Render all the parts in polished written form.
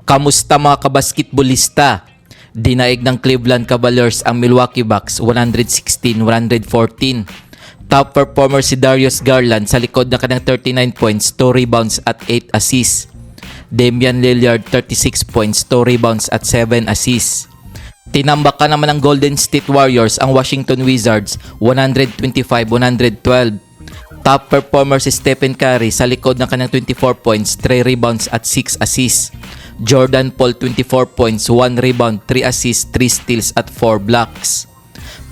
Kamusta mga kabasketbolista? Dinaig ng Cleveland Cavaliers ang Milwaukee Bucks 116-114. Top performer si Darius Garland sa likod ng kanyang 39 points, 2 rebounds at 8 assists. Damian Lillard 36 points, 2 rebounds at 7 assists. Tinambakan naman ng Golden State Warriors ang Washington Wizards 125-112. Top performer si Stephen Curry sa likod ng kanyang 24 points, 3 rebounds at 6 assists. Jordan Poole 24 points, 1 rebound, 3 assists, 3 steals at 4 blocks.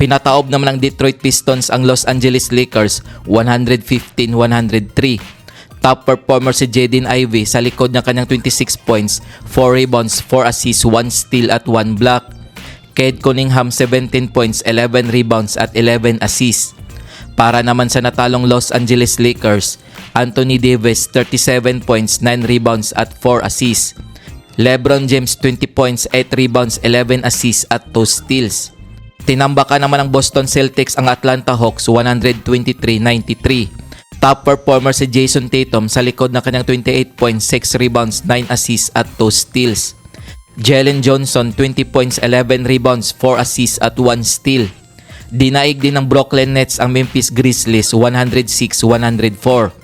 Pinataob naman ng Detroit Pistons ang Los Angeles Lakers 115-103. Top performer si Jaden Ivey sa likod ng kanyang 26 points, 4 rebounds, 4 assists, 1 steal at 1 block. Cade Cunningham 17 points, 11 rebounds at 11 assists. Para naman sa natalong Los Angeles Lakers, Anthony Davis 37 points, 9 rebounds at 4 assists. LeBron James 20 points, 8 rebounds, 11 assists at 2 steals. Tinambakan naman ng Boston Celtics ang Atlanta Hawks 123-93. Top performer si Jason Tatum sa likod ng kanyang 28 points, 6 rebounds, 9 assists at 2 steals. Jalen Johnson 20 points, 11 rebounds, 4 assists at 1 steal. Dinaig din ng Brooklyn Nets ang Memphis Grizzlies 106-104.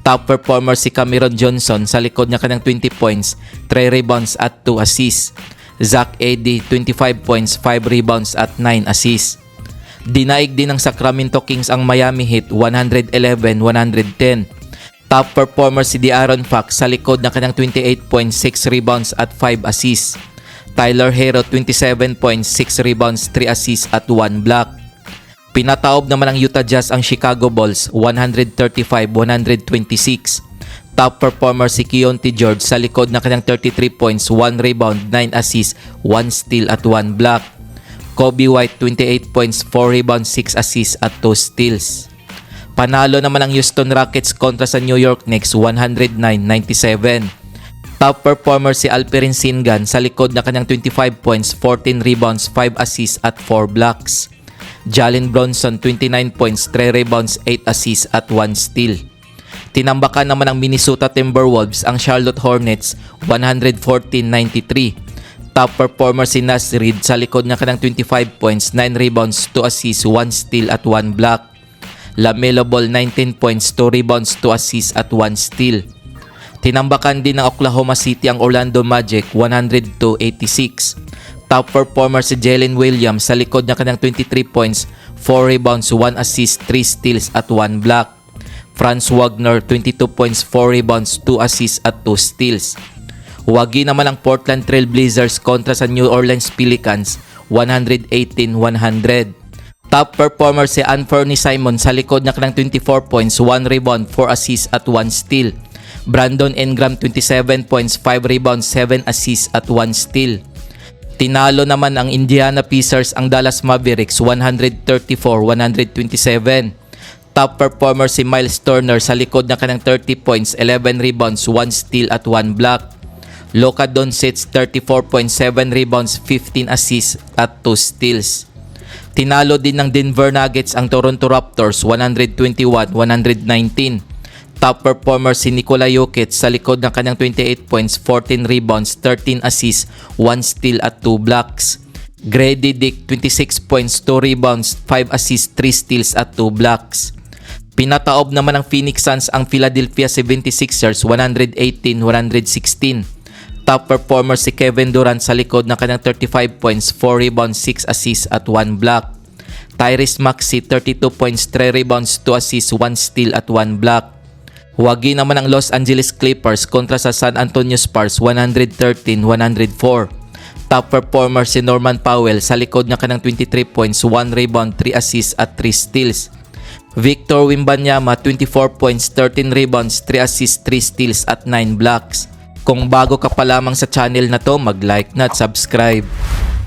Top performer si Cameron Johnson sa likod niya kanyang 20 points, 3 rebounds at 2 assists. Zach Edey 25 points, 5 rebounds at 9 assists. Dinaig din ng Sacramento Kings ang Miami Heat 111-110. Top performer si De'Aaron Fox sa likod ng kanyang 28 points, 6 rebounds at 5 assists. Tyler Hero 27 points, 6 rebounds, 3 assists at 1 block. Pinataob naman ng Utah Jazz ang Chicago Bulls 135-126. Top performer si Keontae George sa likod ng kanyang 33 points, 1 rebound, 9 assists, 1 steal at 1 block. Kobe White 28 points, 4 rebounds, 6 assists at 2 steals. Panalo naman ang Houston Rockets kontra sa New York Knicks 109-97. Top performer si Alperen Sengun sa likod ng kanyang 25 points, 14 rebounds, 5 assists at 4 blocks. Jalen Bronson 29 points, 3 rebounds, 8 assists at 1 steal. Tinambakan naman ng Minnesota Timberwolves ang Charlotte Hornets 114-93. Top performer si Naz Reid sa likod ng kanyang 25 points, 9 rebounds, 2 assists, 1 steal at 1 block. LaMelo Ball 19 points, 2 rebounds, 2 assists at 1 steal. Tinambakan din ng Oklahoma City ang Orlando Magic 102-86. Top performer si Jalen Williams sa likod ng kanyang 23 points, 4 rebounds, 1 assist, 3 steals at 1 block. Franz Wagner 22 points, 4 rebounds, 2 assists at 2 steals. Huwagi naman ang Portland Trail Blazers kontra sa New Orleans Pelicans 118-100. Top performer si Anthony Simon sa likod ng kanyang 24 points, 1 rebound, 4 assists at 1 steal. Brandon Ingram 27 points, 5 rebounds, 7 assists at 1 steal. Tinalo naman ang Indiana Pacers ang Dallas Mavericks 134-127. Top performer si Miles Turner sa likod ng kanyang 30 points, 11 rebounds, 1 steal at 1 block. Luka Doncic 34 points, 7 rebounds, 15 assists at 2 steals. Tinalo din ng Denver Nuggets ang Toronto Raptors 121-119. Top performer si Nikola Jokic sa likod ng kanyang 28 points, 14 rebounds, 13 assists, 1 steal at 2 blocks. Grady Dick 26 points, 2 rebounds, 5 assists, 3 steals at 2 blocks. Pinataob naman ng Phoenix Suns ang Philadelphia 76ers 118-116. Top performer si Kevin Durant sa likod ng kanyang 35 points, 4 rebounds, 6 assists at 1 block. Tyrese Maxey 32 points, 3 rebounds, 2 assists, 1 steal at 1 block. Huwagi naman ang Los Angeles Clippers kontra sa San Antonio Spurs 113-104. Top performer si Norman Powell sa likod ng kanyang 23 points, 1 rebound, 3 assists at 3 steals. Victor Wembanyama 24 points, 13 rebounds, 3 assists, 3 steals at 9 blocks. Kung bago ka pa lamang sa channel na to, mag-like na at subscribe.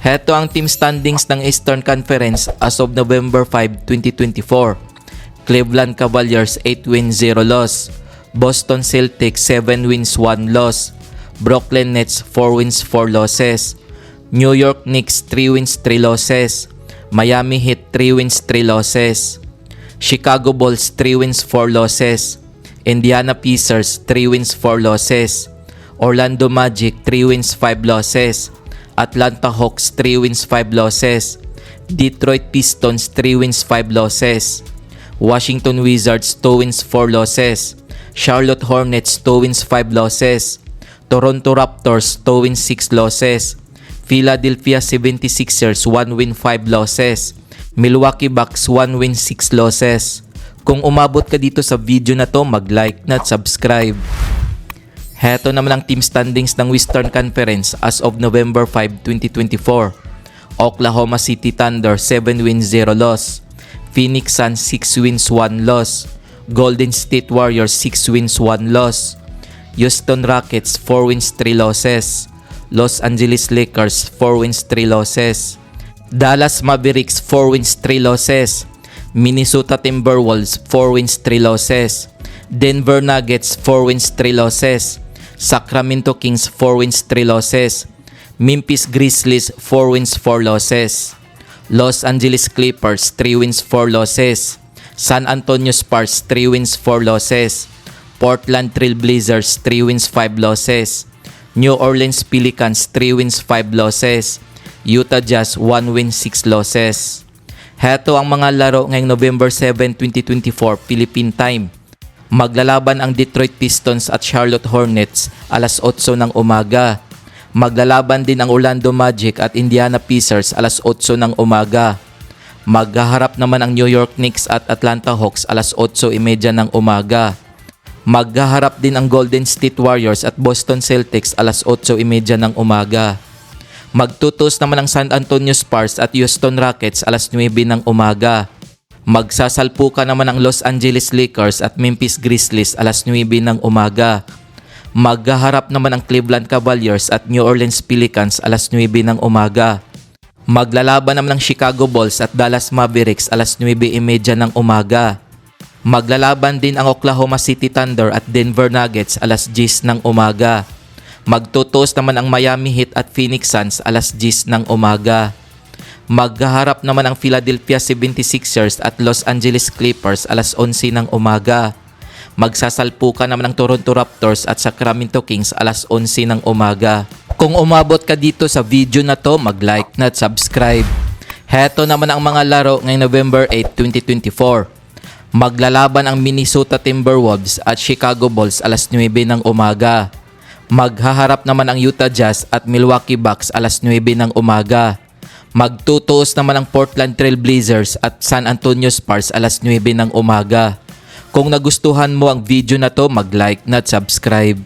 Heto ang team standings ng Eastern Conference as of November 5, 2024. Cleveland Cavaliers 8 wins 0 loss. Boston Celtics 7 wins 1 loss. Brooklyn Nets 4 wins 4 losses. New York Knicks 3 wins 3 losses. Miami Heat 3 wins 3 losses. Chicago Bulls 3 wins 4 losses. Indiana Pacers 3 wins 4 losses. Orlando Magic 3 wins 5 losses. Atlanta Hawks 3 wins 5 losses. Detroit Pistons 3 wins 5 losses. Washington Wizards 2 wins 4 losses. Charlotte Hornets 2 wins 5 losses. Toronto Raptors 2 wins 6 losses. Philadelphia 76ers 1 win 5 losses. Milwaukee Bucks 1 win 6 losses. Kung umabot ka dito sa video na to, mag-like na at subscribe. Heto naman ang team standings ng Western Conference as of November 5, 2024. Oklahoma City Thunder 7 wins 0 loss. Phoenix Suns 6 wins 1 loss. Golden State Warriors 6 wins 1 loss. Houston Rockets 4 wins 3 losses. Los Angeles Lakers 4 wins 3 losses. Dallas Mavericks 4 wins 3 losses. Minnesota Timberwolves 4 wins 3 losses. Denver Nuggets 4 wins 3 losses. Sacramento Kings 4 wins 3 losses. Memphis Grizzlies 4 wins 4 losses. Los Angeles Clippers 3 wins 4 losses. San Antonio Spurs 3 wins 4 losses. Portland Trail Blazers 3 wins 5 losses. New Orleans Pelicans 3 wins 5 losses. Utah Jazz 1 win 6 losses. Heto ang mga laro ngayong November 7, 2024 Philippine Time. Maglalaban ang Detroit Pistons at Charlotte Hornets alas 8 ng umaga. Maglalaban din ang Orlando Magic at Indiana Pacers alas 8 ng umaga. Maghaharap naman ang New York Knicks at Atlanta Hawks alas 8:30 ng umaga. Maghaharap din ang Golden State Warriors at Boston Celtics alas 8:30 ng umaga. Magtutos naman ang San Antonio Spurs at Houston Rockets alas 9 ng umaga. Magsasalpukan naman ang Los Angeles Lakers at Memphis Grizzlies alas 9 ng umaga. Maghaharap naman ang Cleveland Cavaliers at New Orleans Pelicans alas 9 ng umaga. Maglalaban naman ang Chicago Bulls at Dallas Mavericks alas 9:30 ng umaga. Maglalaban din ang Oklahoma City Thunder at Denver Nuggets alas 10 ng umaga. Magtutos naman ang Miami Heat at Phoenix Suns alas 10 ng umaga. Maghaharap naman ang Philadelphia 76ers at Los Angeles Clippers alas 11 ng umaga. Magsasalpukan naman ang Toronto Raptors at Sacramento Kings alas 11 ng umaga. Kung umabot ka dito sa video na to, mag-like na at subscribe. Heto naman ang mga laro ngayong November 8, 2024. Maglalaban ang Minnesota Timberwolves at Chicago Bulls alas 9 ng umaga. Maghaharap naman ang Utah Jazz at Milwaukee Bucks alas 9 ng umaga. Magtutuos naman ang Portland Trail Blazers at San Antonio Spurs alas 9 ng umaga. Kung nagustuhan mo ang video na to, mag-like na at subscribe.